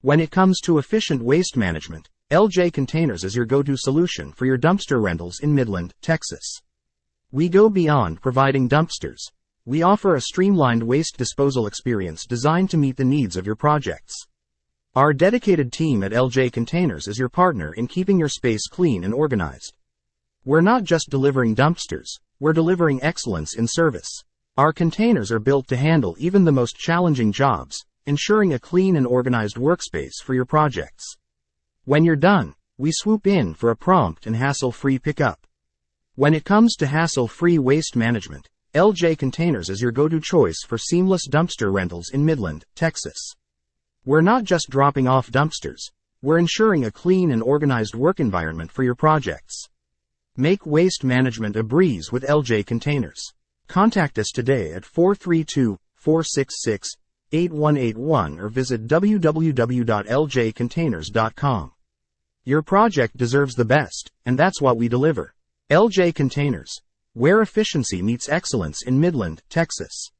When it comes to efficient waste management, LJ Containers is your go-to solution for your dumpster rentals in Midland, Texas. We go beyond providing dumpsters. We offer a streamlined waste disposal experience designed to meet the needs of your projects. Our dedicated team at LJ Containers is your partner in keeping your space clean and organized. We're not just delivering dumpsters, we're delivering excellence in service. Our containers are built to handle even the most challenging jobs, ensuring a clean and organized workspace for your projects. When you're done, we swoop in for a prompt and hassle-free pickup. When it comes to hassle-free waste management, LJ Containers is your go-to choice for seamless dumpster rentals in Midland, Texas. We're not just dropping off dumpsters, we're ensuring a clean and organized work environment for your projects. Make waste management a breeze with LJ Containers. Contact us today at 432-466-8181 or visit www.ljcontainers.com. Your project deserves the best, and that's what we deliver. LJ Containers, where efficiency meets excellence in Midland, Texas.